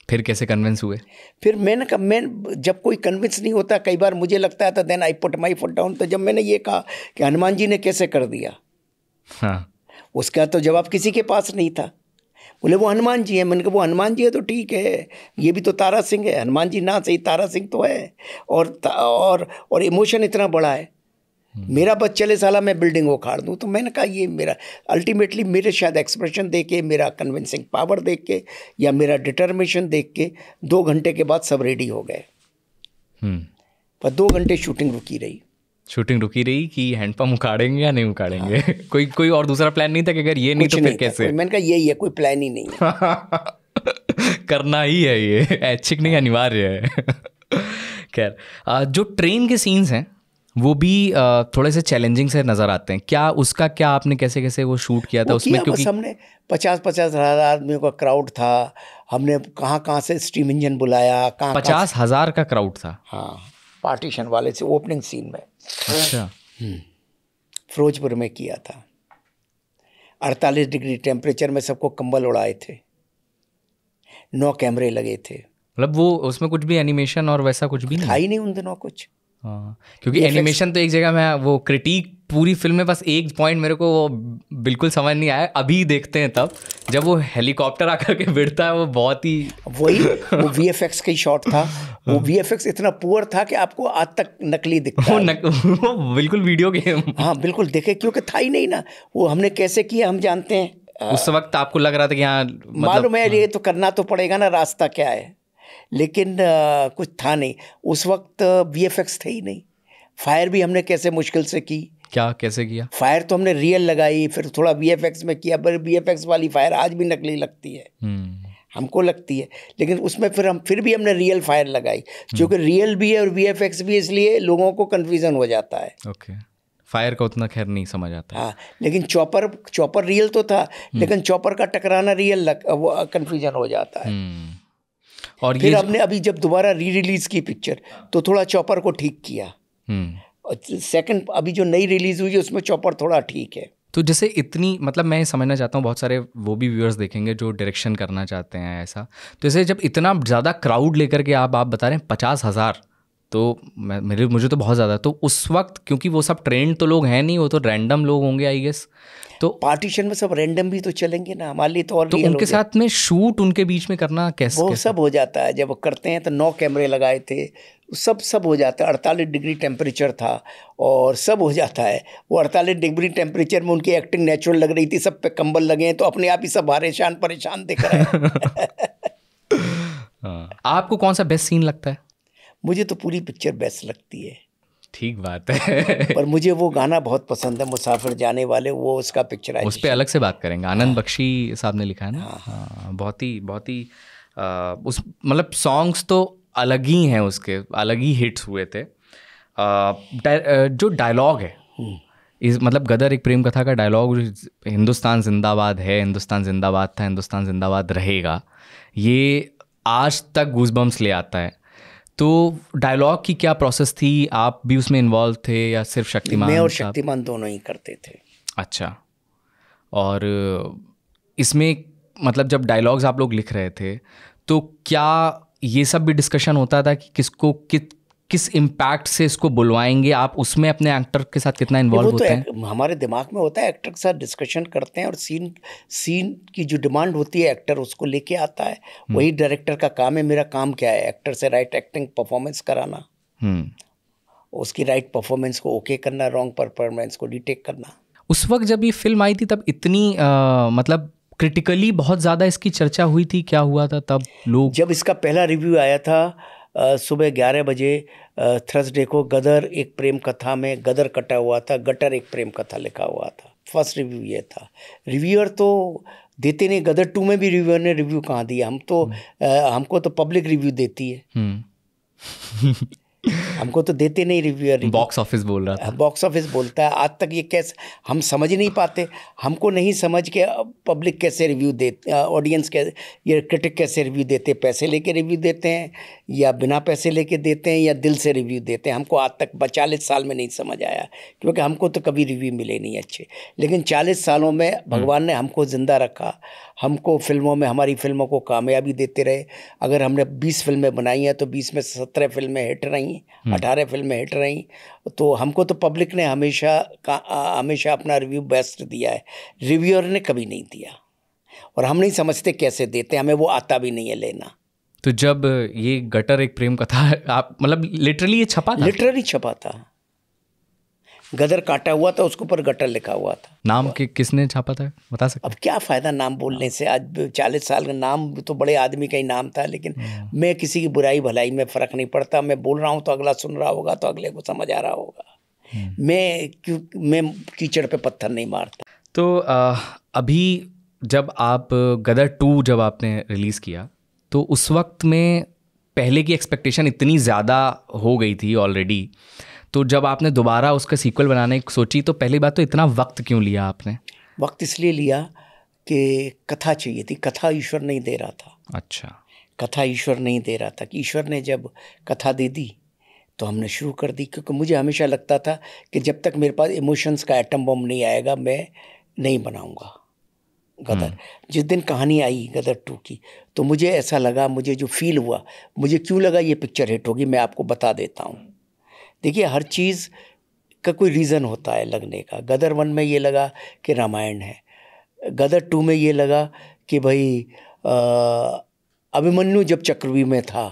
फिर कैसे कन्विंस हुए? फिर मैंने कहा, मैं जब कोई कन्विंस नहीं होता, कई बार मुझे लगता है तो then I put my foot down. तो जब मैंने ये कहा कि हनुमान जी ने कैसे कर दिया, हाँ, उसका तो जवाब किसी के पास नहीं था। बोले वो हनुमान जी है। मैंने कहा वो हनुमान जी है तो ठीक है, ये भी तो तारा सिंह है। हनुमान जी ना सही, तारा सिंह तो है। और इमोशन इतना बड़ा है, मेरा बस चले साला मैं बिल्डिंग उखाड़ दूं। तो मैंने कहा ये मेरा अल्टीमेटली, मेरे शायद एक्सप्रेशन देख के, मेरा कन्विंसिंग पावर देख के, या मेरा डिटर्मिनेशन देख के 2 घंटे के बाद सब रेडी हो गए। पर 2 घंटे शूटिंग रुकी रही कि हैंडपम्प उखाड़ेंगे या नहीं उखाड़ेंगे? हाँ। कोई और दूसरा प्लान नहीं था कि अगर ये नहीं तो फिर कैसे? मैंने कहा यही है, कोई प्लान ही नहीं है। करना ही है, ये ऐच्छिक नहीं, अनिवार्य है। खैर, जो ट्रेन के सीन्स हैं वो भी थोड़े से चैलेंजिंग से नज़र आते हैं। क्या उसका, क्या आपने कैसे वो शूट किया था उसमें? क्योंकि हमने 50-50 हज़ार आदमियों का क्राउड था। हमने कहाँ से स्टीम इंजन बुलाया, 50,000 का क्राउड था। हाँ, पार्टीशन वाले से ओपनिंग सीन में। अच्छा। फिरोजपुर में किया था। 48 डिग्री टेम्परेचर में सबको कंबल उड़ाए थे, 9 कैमरे लगे थे। मतलब वो उसमें कुछ भी एनिमेशन और वैसा कुछ भी नहीं था ही नहीं उन दिनों कुछ। हाँ, क्योंकि एनिमेशन तो एक जगह में वो क्रिटिक पूरी फिल्म में बस एक पॉइंट मेरे को वो बिल्कुल समझ नहीं आया, अभी देखते हैं तब जब वो हेलीकॉप्टर आकर के भिड़ता है, वो बहुत ही वो VFX का ही शॉट था। वो VFX इतना पुअर था कि आपको आज तक नकली दिखता है। वो बिल्कुल वीडियो गेम। हाँ बिल्कुल, देखे, क्योंकि था ही नहीं ना। वो हमने कैसे किया हम जानते हैं। उस वक्त आपको लग रहा था कि हाँ मालूम है ये तो करना तो पड़ेगा ना, रास्ता क्या है। लेकिन कुछ था नहीं उस वक्त, VFX थे ही नहीं। फायर भी हमने कैसे मुश्किल से की। क्या कैसे किया? फायर तो हमने रियल लगाई, फिर थोड़ा VFX में किया, पर VFX वाली फायर आज भी नकली लगती है, हमको लगती है। लेकिन उसमें फिर भी हमने रियल फायर लगाई, क्योंकि रियल भी है और VFX भी, इसलिए लोगों को कन्फ्यूज़न हो जाता है। ओके, फायर का उतना खैर नहीं समझ आता। हाँ, लेकिन चॉपर रियल तो था, लेकिन चॉपर का टकराना रियल कन्फ्यूजन हो जाता है। और फिर हमने अभी जब दोबारा रिलीज की पिक्चर तो थोड़ा चॉपर को ठीक किया। सेकंड अभी जो नई रिलीज हुई है उसमें चॉपर थोड़ा ठीक है। तो जैसे इतनी मतलब मैं समझना चाहता हूँ, बहुत सारे वो भी व्यूअर्स देखेंगे जो डायरेक्शन करना चाहते हैं ऐसा, तो जैसे जब इतना ज़्यादा क्राउड लेकर के आप बता रहे हैं 50,000, तो मुझे तो बहुत ज़्यादा, तो उस वक्त क्योंकि वो सब ट्रेंड तो लोग हैं नहीं, वो तो रैंडम लोग होंगे आई गेस, तो पार्टीशन में सब रैंडम भी तो चलेंगे ना, हमारे लिए तो और तो उनके साथ में शूट उनके बीच में करना कैसे वो सब हो जाता है। जब वो करते हैं तो 9 कैमरे लगाए थे, सब हो जाता है। 48 डिग्री टेम्परेचर था और सब हो जाता है। वो 48 डिग्री टेम्परेचर में उनकी एक्टिंग नेचुरल लग रही थी, सब पे कंबल लगे हैं तो अपने आप ही सब परेशान दिख रहे हैं। हाँ। आपको कौन सा बेस्ट सीन लगता है? मुझे तो पूरी पिक्चर बेस्ट लगती है। ठीक बात है। पर मुझे वो गाना बहुत पसंद है, मुसाफिर जाने वाले, वो उसका पिक्चराइजेशन। उस पर अलग से बात करेंगे। आनंद बख्शी साहब ने लिखा है ना। हाँ, बहुत ही उस मतलब सॉन्ग्स तो अलग ही हैं, उसके अलग ही हिट्स हुए थे। जो डायलॉग है इस मतलब गदर एक प्रेम कथा का डायलॉग, हिंदुस्तान जिंदाबाद है, हिंदुस्तान जिंदाबाद था, हिंदुस्तान जिंदाबाद रहेगा, ये आज तक गूज़बम्स ले आता है। तो डायलॉग की क्या प्रोसेस थी? आप भी उसमें इन्वॉल्व थे या सिर्फ शक्तिमान? मैं और शक्तिमान दोनों ही करते थे। अच्छा। और इसमें मतलब जब डायलॉग्स आप लोग लिख रहे थे तो क्या ये सब भी डिस्कशन होता था कि किसको किस इम्पैक्ट से इसको बुलवाएंगे? आप उसमें अपने एक्टर के साथ कितना इन्वॉल्व होते हैं? हमारे दिमाग में होता है, एक्टर के साथ डिस्कशन करते हैं और सीन की जो डिमांड होती है एक्टर उसको लेके आता है। वही डायरेक्टर का काम है। मेरा काम क्या है? एक्टर से राइट एक्टिंग परफॉर्मेंस कराना, उसकी राइट परफॉर्मेंस को ओके करना, रॉन्ग परफॉर्मेंस को डिटेक्ट करना। उस वक्त जब ये फिल्म आई थी तब इतनी मतलब क्रिटिकली बहुत ज़्यादा इसकी चर्चा हुई थी, क्या हुआ था तब? लोग जब इसका पहला रिव्यू आया था सुबह 11 बजे थर्सडे को, गदर एक प्रेम कथा में गदर कटा हुआ था, गटर एक प्रेम कथा लिखा हुआ था। फर्स्ट रिव्यू ये था। रिव्यूअर तो देते नहीं। गदर 2 में भी रिव्यूअर ने रिव्यू कहाँ दिया? हमको तो पब्लिक रिव्यू देती है। हमको तो देते नहीं रिव्यूअर। बॉक्स ऑफिस बोल रहा था। बॉक्स ऑफिस बोलता है। आज तक ये कैसे हम समझ नहीं पाते। हमको नहीं समझ के पब्लिक कैसे रिव्यू देते, ऑडियंस के, ये क्रिटिक कैसे रिव्यू देते, पैसे लेके रिव्यू देते हैं या बिना पैसे लेके देते हैं या दिल से रिव्यू देते हैं। हमको आज तक 40 साल में नहीं समझ आया, क्योंकि हमको तो कभी रिव्यू मिले नहीं अच्छे। लेकिन 40 सालों में भगवान ने हमको ज़िंदा रखा, हमको फिल्मों में, हमारी फिल्मों को कामयाबी देते रहे। अगर हमने 20 फिल्में बनाई हैं तो 20 में 17 फिल्में हिट रही, 18 फिल्में हिट रही। तो हमको तो पब्लिक ने हमेशा अपना रिव्यू बेस्ट दिया है, रिव्यूअर ने कभी नहीं दिया। और हम नहीं समझते कैसे देते, हमें वो आता भी नहीं है लेना। तो जब ये गटर एक प्रेम कथा आप मतलब लिटरली ये छपा था? लिटरली छपा था। गदर काटा हुआ था, उसके ऊपर गटर लिखा हुआ था। नाम किसने छापा था बता सकते? अब क्या फ़ायदा नाम बोलने से। आज 40 साल का नाम तो बड़े आदमी का ही नाम था। लेकिन मैं किसी की बुराई भलाई में फ़र्क नहीं पड़ता। मैं बोल रहा हूँ तो अगला सुन रहा होगा, तो अगले को समझ आ रहा होगा। मैं कीचड़ पे पत्थर नहीं मारता। तो अभी जब आप गदर 2 जब आपने रिलीज़ किया तो उस वक्त में पहले की एक्सपेक्टेशन इतनी ज़्यादा हो गई थी ऑलरेडी, तो जब आपने दोबारा उसका सीक्वल बनाने की सोची तो पहली बात तो इतना वक्त क्यों लिया आपने? वक्त इसलिए लिया कि कथा चाहिए थी। कथा ईश्वर नहीं दे रहा था। अच्छा। कथा ईश्वर नहीं दे रहा था कि ईश्वर ने जब कथा दे दी तो हमने शुरू कर दी। क्योंकि मुझे हमेशा लगता था कि जब तक मेरे पास इमोशंस का एटम बम नहीं आएगा मैं नहीं बनाऊंगा गदर। जिस दिन कहानी आई गदर 2 की, तो मुझे ऐसा लगा, मुझे जो फील हुआ, मुझे क्यों लगा ये पिक्चर हिट होगी, मैं आपको बता देता हूँ। देखिए, हर चीज़ का कोई रीज़न होता है लगने का। गदर 1 में ये लगा कि रामायण है, गदर 2 में ये लगा कि भाई अभिमन्यु जब चक्रव्यूह में था,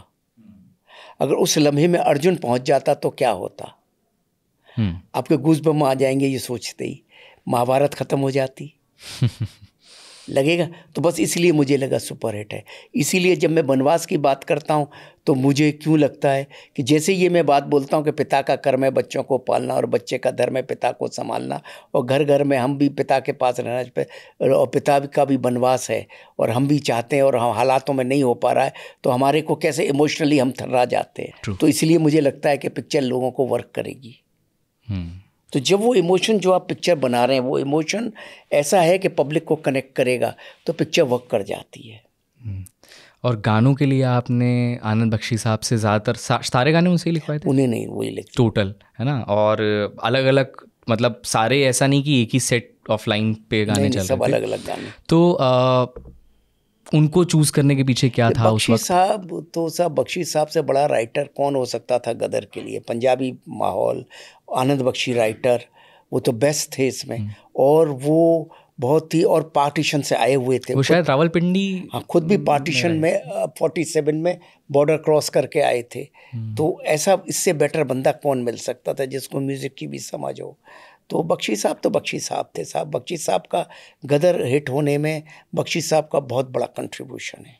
अगर उस लम्हे में अर्जुन पहुंच जाता तो क्या होता। आपके गूज़बम्स आ जाएंगे ये सोचते ही। महाभारत ख़त्म हो जाती लगेगा। तो बस इसलिए मुझे लगा सुपर हिट है। इसीलिए जब मैं वनवास की बात करता हूँ तो मुझे क्यों लगता है कि जैसे ये मैं बात बोलता हूँ कि पिता का कर्म है बच्चों को पालना और बच्चे का धर्म है पिता को संभालना, और घर घर में हम भी पिता के पास रहना, और पिता का भी वनवास है और हम भी चाहते हैं और हम हालातों में नहीं हो पा रहा है, तो हमारे को कैसे इमोशनली हम थर्रा जाते हैं। तो इसलिए मुझे लगता है कि पिक्चर लोगों को वर्क करेगी। तो जब वो इमोशन जो आप पिक्चर बना रहे हैं वो इमोशन ऐसा है कि पब्लिक को कनेक्ट करेगा, तो पिक्चर वर्क कर जाती है। और गानों के लिए आपने आनंद बख्शी साहब से ज़्यादातर सारे गाने उनसे ही लिखवाए थे? उन्हें नहीं, वही लिखे टोटल, है ना? और अलग अलग मतलब सारे, ऐसा नहीं कि एक ही सेट ऑफलाइन पे गाने चल सब रहे थे, अलग अलग गाने। तो उनको चूज करने के पीछे क्या था उस बख्शी वक्त? साहब तो साहब, बख्शी साहब से बड़ा राइटर कौन हो सकता था गदर के लिए? पंजाबी माहौल, आनंद बख्शी राइटर, वो तो बेस्ट थे इसमें। और वो बहुत ही, और पार्टीशन से आए हुए थे वो शायद रावलपिंडी, हाँ, खुद भी पार्टीशन में 47 में बॉर्डर क्रॉस करके आए थे। तो ऐसा, इससे बेटर बंदा कौन मिल सकता था जिसको म्यूज़िक की भी समझ हो? तो बख्शी साहब तो बख्शी साहब थे साहब। बख्शी साहब का गदर हिट होने में बख्शी साहब का बहुत बड़ा कंट्रीब्यूशन है।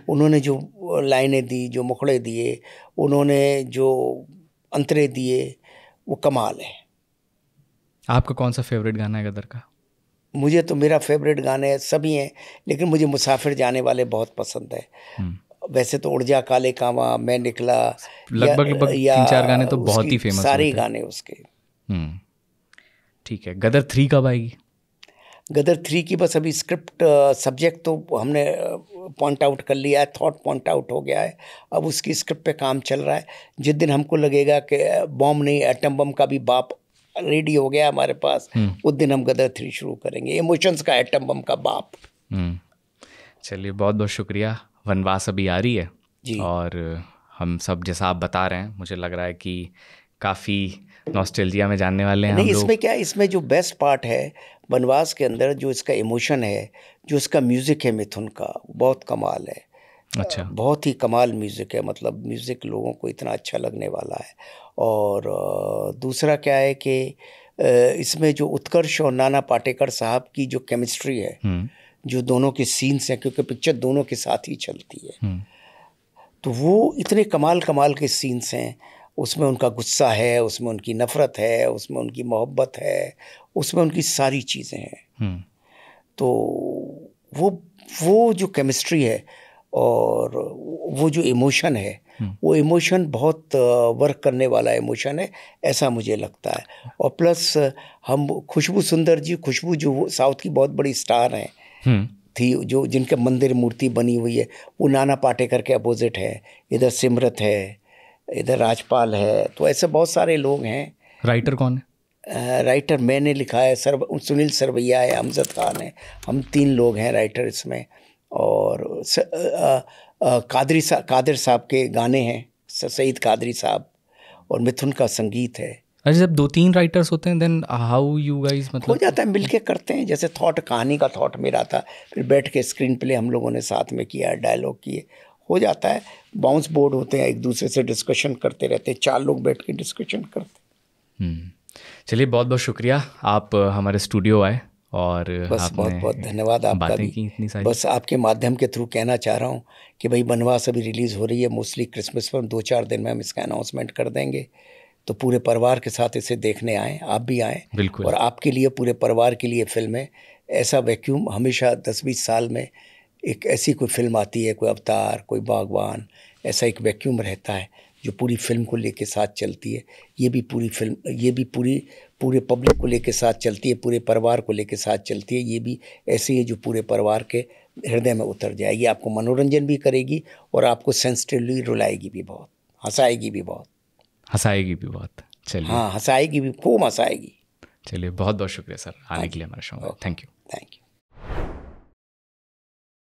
उन्होंने जो लाइनें दी, जो मुखड़े दिए, उन्होंने जो अंतरे दिए, वो कमाल है। आपका कौन सा फेवरेट गाना है गदर का? मुझे तो, मेरा फेवरेट गाने सभी हैं, लेकिन मुझे मुसाफिर जाने वाले बहुत पसंद है। वैसे तो उड़ जा काले कांवा, मैं निकला, लगभग 3-4 गाने तो बहुत ही फेमस सारे हुए थे। गाने उसके। ठीक है, गदर 3 कब आएगी? गदर 3 की बस अभी स्क्रिप्ट, सब्जेक्ट तो हमने पॉइंट आउट कर लिया है, थॉट पॉइंट आउट हो गया है। अब उसकी स्क्रिप्ट पे काम चल रहा है। जिस दिन हमको लगेगा कि बॉम्ब नहीं, एटम बम का भी बाप रेडी हो गया हमारे पास, उस दिन हम गदर 3 शुरू करेंगे। इमोशंस का एटम बम का बाप। चलिए, बहुत बहुत शुक्रिया। वनवास अभी आ रही है जी। और हम सब, जैसा आप बता रहे हैं, मुझे लग रहा है कि काफ़ी नॉस्टैल्जिया में जानने वाले हैं नहीं, हम लोग। इसमें क्या है, इसमें जो बेस्ट पार्ट है वनवास के अंदर, जो इसका इमोशन है, जो इसका म्यूज़िक है मिथुन का, बहुत कमाल है। अच्छा। बहुत ही कमाल म्यूज़िक है, मतलब म्यूज़िक लोगों को इतना अच्छा लगने वाला है। और दूसरा क्या है कि इसमें जो उत्कर्ष और नाना पाटेकर साहब की जो केमिस्ट्री है, जो दोनों के सीन्स हैं, क्योंकि पिक्चर दोनों के साथ ही चलती है, तो वो इतने कमाल कमाल के सीन्स हैं। उसमें उनका गुस्सा है, उसमें उनकी नफ़रत है, उसमें उनकी मोहब्बत है, उसमें उनकी सारी चीज़ें हैं। तो वो जो केमिस्ट्री है और वो जो इमोशन है, वो इमोशन बहुत वर्क करने वाला इमोशन है, ऐसा मुझे लगता है। और प्लस हम खुशबू सुंदर जी, खुशबू जो साउथ की बहुत बड़ी स्टार हैं थी, जो जिनके मंदिर मूर्ति बनी हुई है, वो नाना पाटेकर के अपोजिट है। इधर सिमरत है, इधर राजपाल है, तो ऐसे बहुत सारे लोग हैं। राइटर कौन है? राइटर मैंने लिखा है, सुनील सरवैया है, अमजद खान है, हम 3 लोग हैं राइटर इसमें। और कादिर साहब के गाने हैं, सईद कादरी साहब, और मिथुन का संगीत है। अच्छा, जब 2-3 राइटर्स होते हैं, देन हाउ यू गाइस, मतलब हो जाता है, मिलके करते हैं। जैसे थॉट, कहानी का थॉट मेरा था, फिर बैठ के स्क्रीन प्ले हम लोगों ने साथ में किया, डायलॉग किए, हो जाता है। बाउंस बोर्ड होते हैं, एक दूसरे से डिस्कशन करते रहते हैं, 4 लोग बैठ के डिस्कशन करते हैं। चलिए, बहुत बहुत शुक्रिया, आप हमारे स्टूडियो आए और बस बहुत बहुत धन्यवाद आपका भी। इतनी सारी। बस आपके माध्यम के थ्रू कहना चाह रहा हूँ कि भाई वनवास अभी रिलीज़ हो रही है, मोस्टली क्रिसमस पर 2-4 दिन में हम इसका अनाउंसमेंट कर देंगे। तो पूरे परिवार के साथ इसे देखने आएँ, आप भी आएँ। बिल्कुल। और आपके लिए, पूरे परिवार के लिए फिल्म है। ऐसा वैक्यूम हमेशा 10-20 साल में एक ऐसी कोई फिल्म आती है, कोई अवतार, कोई बागवान, ऐसा एक वैक्यूम रहता है जो पूरी फिल्म को लेके साथ चलती है। ये भी पूरी फिल्म, ये भी पूरे पब्लिक को लेके साथ चलती है, पूरे परिवार को लेके साथ चलती है। ये भी ऐसी है जो पूरे परिवार के हृदय में उतर जाएगी, आपको मनोरंजन भी करेगी और आपको सेंसिटिवली रुलाएगी भी बहुत, हंसाएगी भी बहुत। चलिए, हाँ, हंसाएगी भी, खूब हंसाएगी। चलिए, बहुत बहुत शुक्रिया सर आने के लिए हमारे शो में। Thank you.